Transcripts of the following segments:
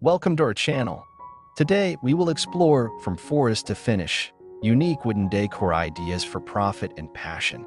Welcome to our channel. Today, we will explore from forest to finish, unique wooden decor ideas for profit and passion.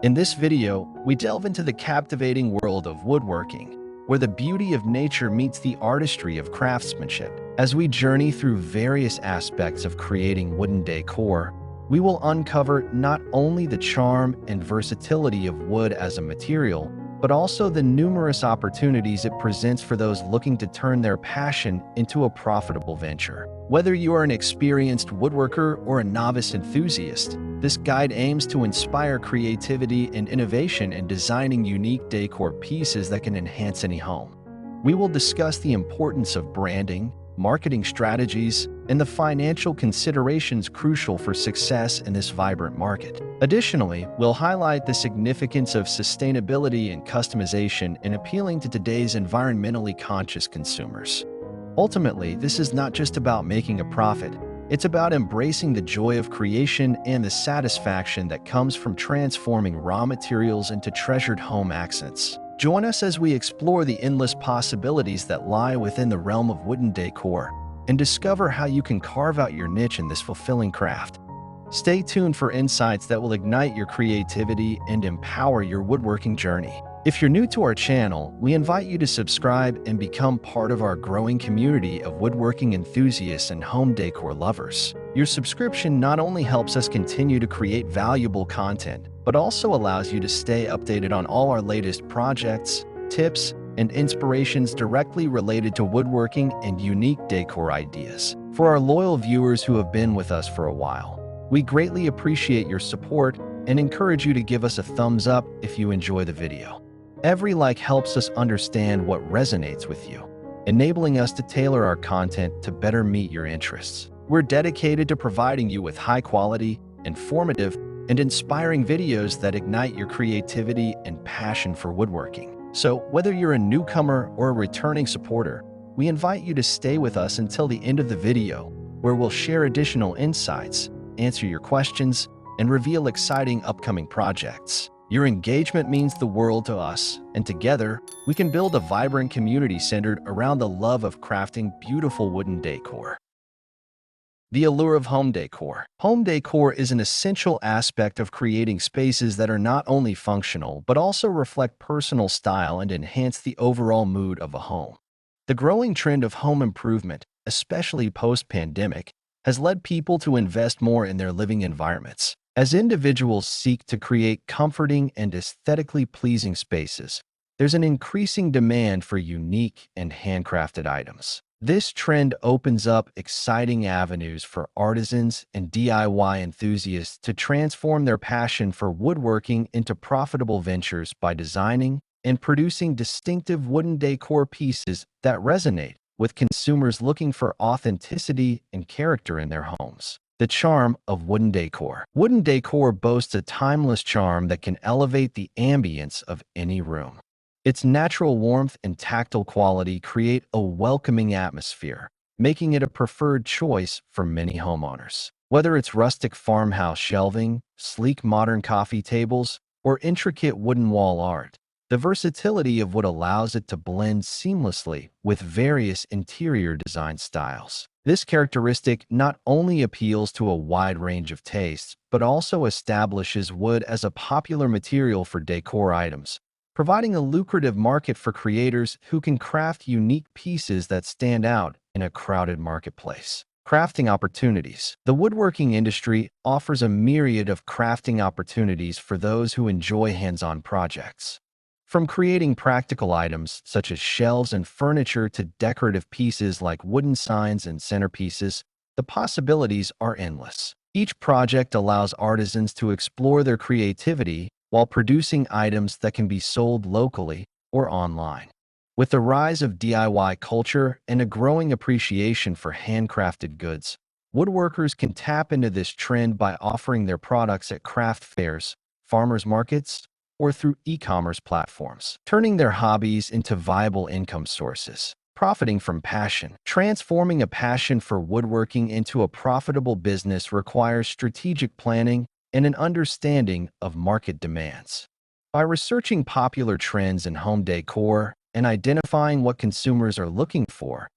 In this video, we delve into the captivating world of woodworking, where the beauty of nature meets the artistry of craftsmanship. As we journey through various aspects of creating wooden decor, we will uncover not only the charm and versatility of wood as a material, but also the numerous opportunities it presents for those looking to turn their passion into a profitable venture. Whether you are an experienced woodworker or a novice enthusiast, this guide aims to inspire creativity and innovation in designing unique decor pieces that can enhance any home. We will discuss the importance of branding, marketing strategies, and the financial considerations crucial for success in this vibrant market. Additionally, we'll highlight the significance of sustainability and customization in appealing to today's environmentally conscious consumers. Ultimately, this is not just about making a profit, it's about embracing the joy of creation and the satisfaction that comes from transforming raw materials into treasured home accents. Join us as we explore the endless possibilities that lie within the realm of wooden decor and discover how you can carve out your niche in this fulfilling craft. Stay tuned for insights that will ignite your creativity and empower your woodworking journey. If you're new to our channel, we invite you to subscribe and become part of our growing community of woodworking enthusiasts and home decor lovers. Your subscription not only helps us continue to create valuable content, but also allows you to stay updated on all our latest projects, tips, and inspirations directly related to woodworking and unique decor ideas. For our loyal viewers who have been with us for a while, we greatly appreciate your support and encourage you to give us a thumbs up if you enjoy the video. Every like helps us understand what resonates with you, enabling us to tailor our content to better meet your interests. We're dedicated to providing you with high-quality, informative, and inspiring videos that ignite your creativity and passion for woodworking. So, whether you're a newcomer or a returning supporter, we invite you to stay with us until the end of the video, where we'll share additional insights, answer your questions, and reveal exciting upcoming projects. Your engagement means the world to us, and together, we can build a vibrant community centered around the love of crafting beautiful wooden decor. The allure of home decor. Home decor is an essential aspect of creating spaces that are not only functional, but also reflect personal style and enhance the overall mood of a home. The growing trend of home improvement, especially post-pandemic, has led people to invest more in their living environments. As individuals seek to create comforting and aesthetically pleasing spaces, there's an increasing demand for unique and handcrafted items. This trend opens up exciting avenues for artisans and DIY enthusiasts to transform their passion for woodworking into profitable ventures by designing and producing distinctive wooden decor pieces that resonate with consumers looking for authenticity and character in their homes. The charm of wooden decor. Wooden decor boasts a timeless charm that can elevate the ambience of any room. Its natural warmth and tactile quality create a welcoming atmosphere, making it a preferred choice for many homeowners. Whether it's rustic farmhouse shelving, sleek modern coffee tables, or intricate wooden wall art, the versatility of wood allows it to blend seamlessly with various interior design styles. This characteristic not only appeals to a wide range of tastes, but also establishes wood as a popular material for decor items, providing a lucrative market for creators who can craft unique pieces that stand out in a crowded marketplace. Crafting opportunities. The woodworking industry offers a myriad of crafting opportunities for those who enjoy hands-on projects. From creating practical items such as shelves and furniture to decorative pieces like wooden signs and centerpieces, the possibilities are endless. Each project allows artisans to explore their creativity while producing items that can be sold locally or online. With the rise of DIY culture and a growing appreciation for handcrafted goods, woodworkers can tap into this trend by offering their products at craft fairs, farmers markets, or through e-commerce platforms, turning their hobbies into viable income sources. Profiting from passion. Transforming a passion for woodworking into a profitable business requires strategic planning and an understanding of market demands. By researching popular trends in home decor and identifying what consumers are looking for,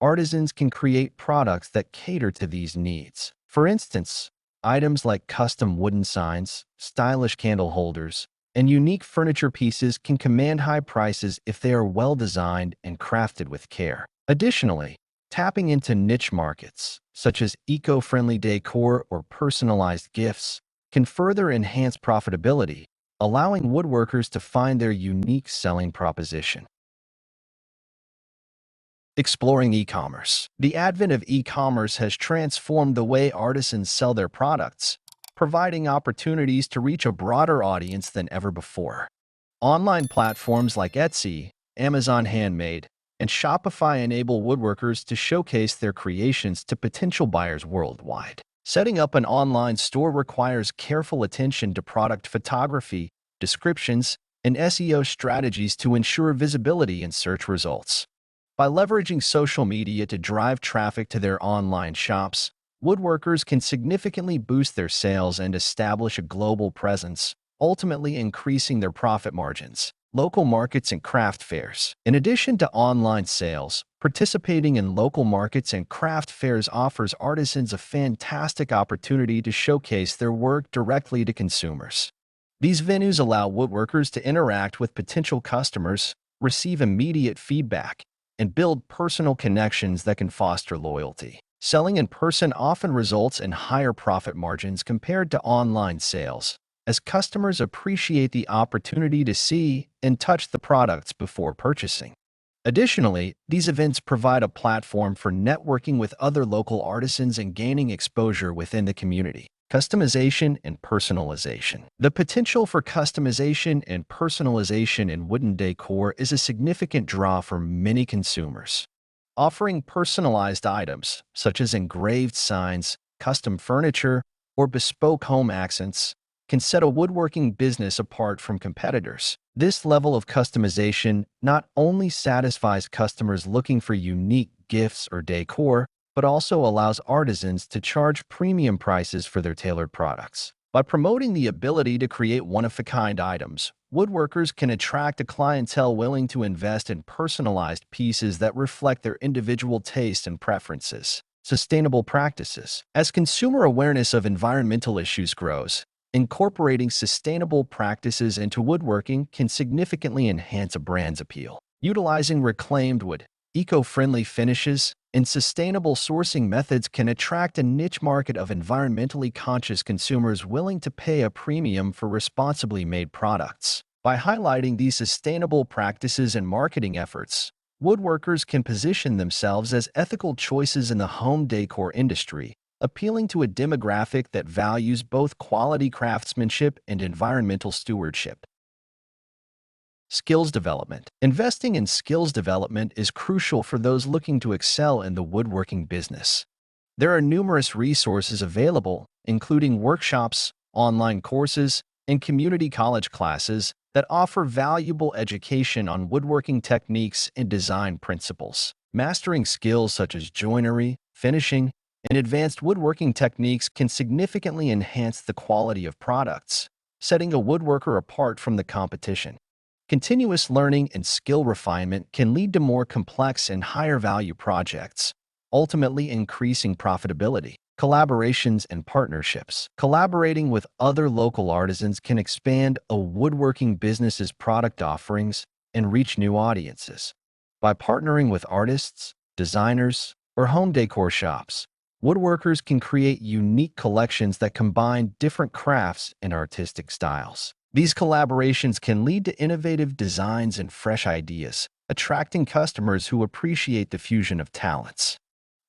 artisans can create products that cater to these needs. For instance, items like custom wooden signs, stylish candle holders, and unique furniture pieces can command high prices if they are well designed and crafted with care. Additionally, tapping into niche markets, such as eco-friendly decor or personalized gifts, can further enhance profitability, allowing woodworkers to find their unique selling proposition. Exploring e-commerce. The advent of e-commerce has transformed the way artisans sell their products, providing opportunities to reach a broader audience than ever before. Online platforms like Etsy, Amazon Handmade, and Shopify enable woodworkers to showcase their creations to potential buyers worldwide. Setting up an online store requires careful attention to product photography, descriptions, and SEO strategies to ensure visibility in search results. By leveraging social media to drive traffic to their online shops, woodworkers can significantly boost their sales and establish a global presence, ultimately increasing their profit margins. Local markets and craft fairs. In addition to online sales, participating in local markets and craft fairs offers artisans a fantastic opportunity to showcase their work directly to consumers. These venues allow woodworkers to interact with potential customers, receive immediate feedback, and build personal connections that can foster loyalty. Selling in person often results in higher profit margins compared to online sales, as customers appreciate the opportunity to see and touch the products before purchasing. Additionally, these events provide a platform for networking with other local artisans and gaining exposure within the community. Customization and personalization. The potential for customization and personalization in wooden decor is a significant draw for many consumers. Offering personalized items, such as engraved signs, custom furniture, or bespoke home accents, can set a woodworking business apart from competitors. This level of customization not only satisfies customers looking for unique gifts or decor, but also allows artisans to charge premium prices for their tailored products. By promoting the ability to create one-of-a-kind items, woodworkers can attract a clientele willing to invest in personalized pieces that reflect their individual tastes and preferences. Sustainable practices. As consumer awareness of environmental issues grows, incorporating sustainable practices into woodworking can significantly enhance a brand's appeal. Utilizing reclaimed wood, eco-friendly finishes, and sustainable sourcing methods can attract a niche market of environmentally conscious consumers willing to pay a premium for responsibly made products. By highlighting these sustainable practices and marketing efforts, woodworkers can position themselves as ethical choices in the home decor industry, appealing to a demographic that values both quality craftsmanship and environmental stewardship. Skills development. Investing in skills development is crucial for those looking to excel in the woodworking business. There are numerous resources available, including workshops, online courses, and community college classes that offer valuable education on woodworking techniques and design principles. Mastering skills such as joinery, finishing, and advanced woodworking techniques can significantly enhance the quality of products, setting a woodworker apart from the competition. Continuous learning and skill refinement can lead to more complex and higher-value projects, ultimately increasing profitability. Collaborations and partnerships. Collaborating with other local artisans can expand a woodworking business's product offerings and reach new audiences. By partnering with artists, designers, or home decor shops, woodworkers can create unique collections that combine different crafts and artistic styles. These collaborations can lead to innovative designs and fresh ideas, attracting customers who appreciate the fusion of talents.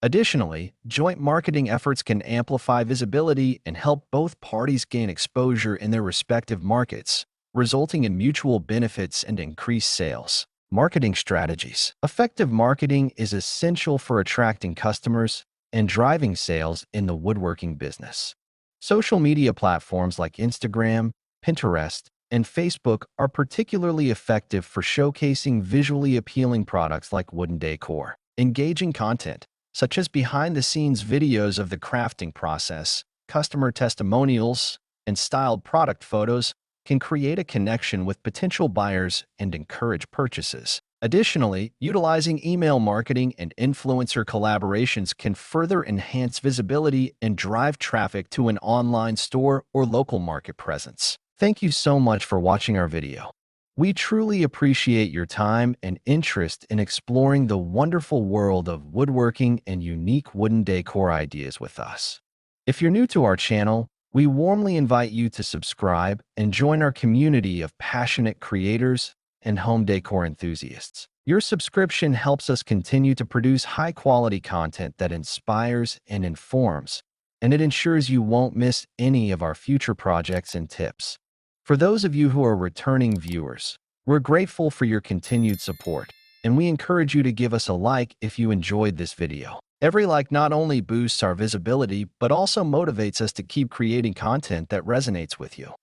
Additionally, joint marketing efforts can amplify visibility and help both parties gain exposure in their respective markets, resulting in mutual benefits and increased sales. Marketing strategies. Effective marketing is essential for attracting customers and driving sales in the woodworking business. Social media platforms like Instagram, Pinterest, and Facebook are particularly effective for showcasing visually appealing products like wooden decor. Engaging content, such as behind-the-scenes videos of the crafting process, customer testimonials, and styled product photos, can create a connection with potential buyers and encourage purchases. Additionally, utilizing email marketing and influencer collaborations can further enhance visibility and drive traffic to an online store or local market presence. Thank you so much for watching our video. We truly appreciate your time and interest in exploring the wonderful world of woodworking and unique wooden decor ideas with us. If you're new to our channel, we warmly invite you to subscribe and join our community of passionate creators and home decor enthusiasts. Your subscription helps us continue to produce high-quality content that inspires and informs, and it ensures you won't miss any of our future projects and tips. For those of you who are returning viewers, we're grateful for your continued support, and we encourage you to give us a like if you enjoyed this video. Every like not only boosts our visibility, but also motivates us to keep creating content that resonates with you.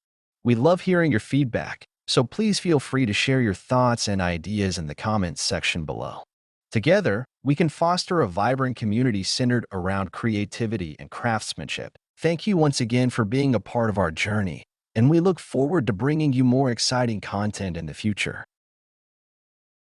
We love hearing your feedback, so please feel free to share your thoughts and ideas in the comments section below. Together, we can foster a vibrant community centered around creativity and craftsmanship. Thank you once again for being a part of our journey, and we look forward to bringing you more exciting content in the future.